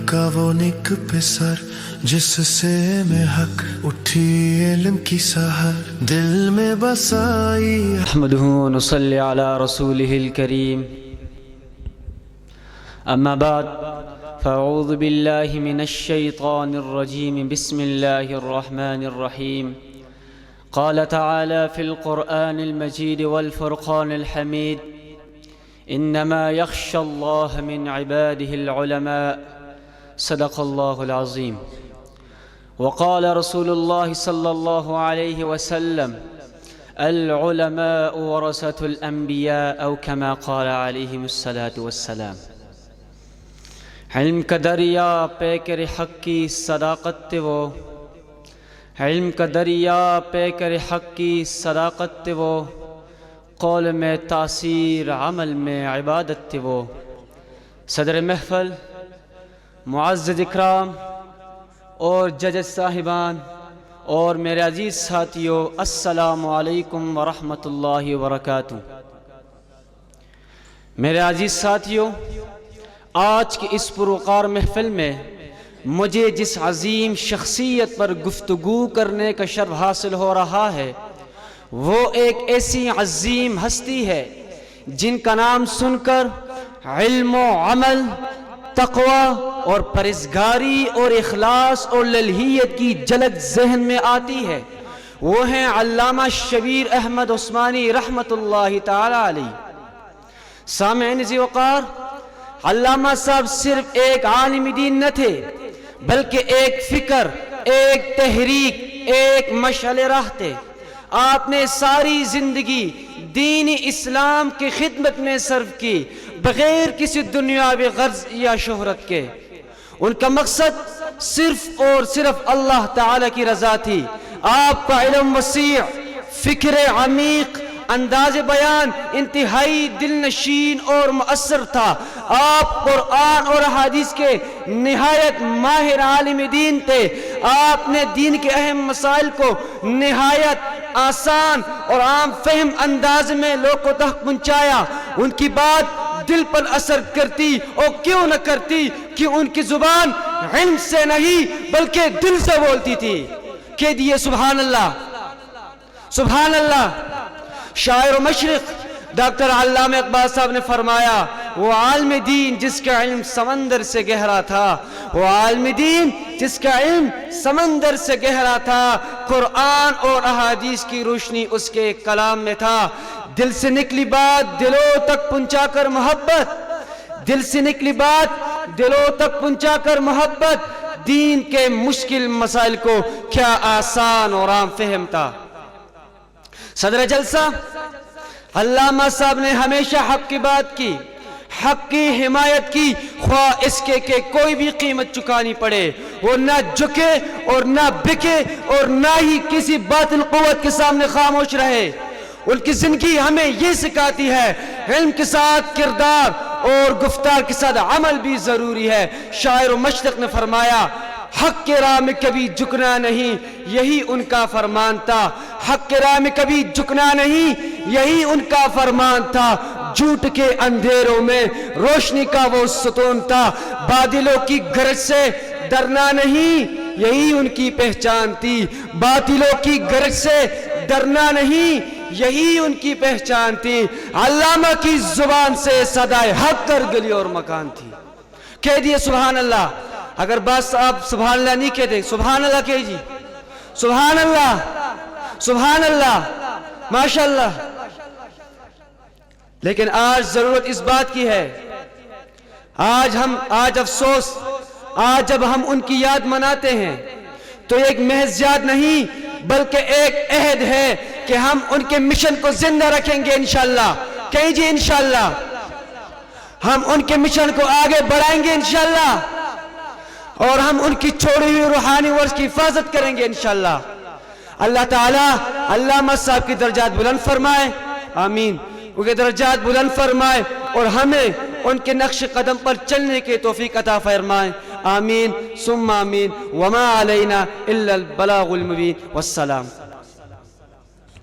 کا وہ نک پہ سر جس سے میں حق اٹھی علم کی سحر دل میں بسائی. نحمده ونصلي على رسوله الكريم. أما بعد فأعوذ بالله من الشيطان الرجيم. بسم الله الرحمن الرحيم. قال تعالى في القرآن المجيد والفرقان الحميد: إنما يخشى الله من عباده العلماء. صدق الله العظيم. وقال رسول الله صلى الله عليه وسلم: العلماء ورثة الأنبياء، أو كما قال عليهم الصلاة والسلام. علم کا دریا پیکر حق کی صداقت وہ، علم کا دریا پیکر حق کی صداقت وہ، قول میں تاثیر عمل میں عبادت وہ. صدر محفل، معزز اکرام اور جج صاحبان اور میرے عزیز ساتھیوں، السلام علیکم ورحمۃ اللہ وبرکاتہ. میرے عزیز ساتھیوں، آج کی اس پروقار محفل میں مجھے جس عظیم شخصیت پر گفتگو کرنے کا شرف حاصل ہو رہا ہے وہ ایک ایسی عظیم ہستی ہے جن کا نام سن کر علم و عمل، تقوی اور پرہیزگاری اور اخلاص اور للہیت کی جھلک ذہن میں آتی ہے. وہ ہیں علامہ شبیر احمد عثمانی رحمۃ اللہ تعالی علیہ. سامعین ذی وقار، علامہ صاحب صرف ایک عالم دین نہ تھے بلکہ ایک فکر، ایک تحریک، ایک مشعل راہ تھے. آپ نے ساری زندگی دین اسلام کی خدمت میں صرف کی بغیر کسی دنیاوی غرض یا شہرت کے. ان کا مقصد صرف اور صرف اللہ تعالی کی رضا تھی. آپ کا علم وسیع، فکر عمیق، انداز بیان انتہائی دل نشین اور مؤثر تھا. آپ قرآن اور حدیث کے نہایت ماہر عالم دین تھے. آپ نے دین کے اہم مسائل کو نہایت آسان اور عام فہم انداز میں لوگوں تک پہنچایا. ان کی بات دل پر اثر کرتی اور کیوں نہ کرتی کہ ان کی زبان علم سے نہیں بلکہ دل سے بولتی تھی. کہہ دیے سبحان اللہ، سبحان اللہ. شاعر و مشرق ڈاکٹر علامہ اقبال صاحب نے فرمایا: وہ عالم دین جس کا علم سمندر سے گہرا تھا، وہ عالم دین جس کا علم سمندر سے گہرا تھا، قرآن اور احادیث کی روشنی اس کے کلام میں تھا. دل سے نکلی بات دلوں تک پہنچا کر محبت، دل سے نکلی بات دلوں تک پہنچا کر محبت. دین کے مشکل مسائل کو کیا آسان اور عام فہم تھا. صدر جلسہ علامہ صاحب نے ہمیشہ حق کی بات کی، حق کی حمایت کی، خواہ اس کے کہ کوئی بھی قیمت چکانی پڑے. وہ نہ جھکے اور نہ بکے اور نہ ہی کسی باطل قوت کے سامنے خاموش رہے. ان کی زندگی ہمیں یہ سکھاتی ہے علم کے ساتھ کردار اور گفتار کے ساتھ عمل بھی ضروری ہے. شاعر و مشرق نے فرمایا: حق کے راہ میں کبھی جھکنا نہیں، یہی ان کا فرمان تھا. حق کے راہ میں کبھی جھکنا نہیں، یہی ان کا فرمان تھا. جھوٹ کے اندھیروں میں روشنی کا وہ ستون تھا. بادلوں کی گرج سے ڈرنا نہیں، یہی ان کی پہچان تھی. باطلوں کی گرج سے ڈرنا نہیں، یہی ان کی پہچان تھی. علامہ کی زبان سے صدائے حق کر گلی اور مکان تھی. کہہ دیے سبحان اللہ. اگر بس آپ سبحان اللہ نہیں کہتے، سبحان اللہ کہیے، سبحان اللہ، سبحان اللہ، ماشاءاللہ. لیکن آج ضرورت اس بات کی ہے، آج افسوس، آج جب ہم ان کی یاد مناتے ہیں تو ایک محض یاد نہیں بلکہ ایک عہد ہے کہ ہم ان کے مشن کو زندہ رکھیں گے انشاءاللہ. کہیے انشاءاللہ. ہم ان کے مشن کو آگے بڑھائیں گے انشاءاللہ، اور ہم ان کی چھوڑی ہوئی روحانی ورث کی حفاظت کریں گے انشاءاللہ. اللہ تعالیٰ علامہ صاحب کی درجات بلند فرمائے، آمین. ان کے درجات بلند فرمائے اور ہمیں ان کے نقش قدم پر چلنے کی توفیق عطا فرمائے، آمین ثم آمین. وما علینا الا البلاغ المبین. والسلام.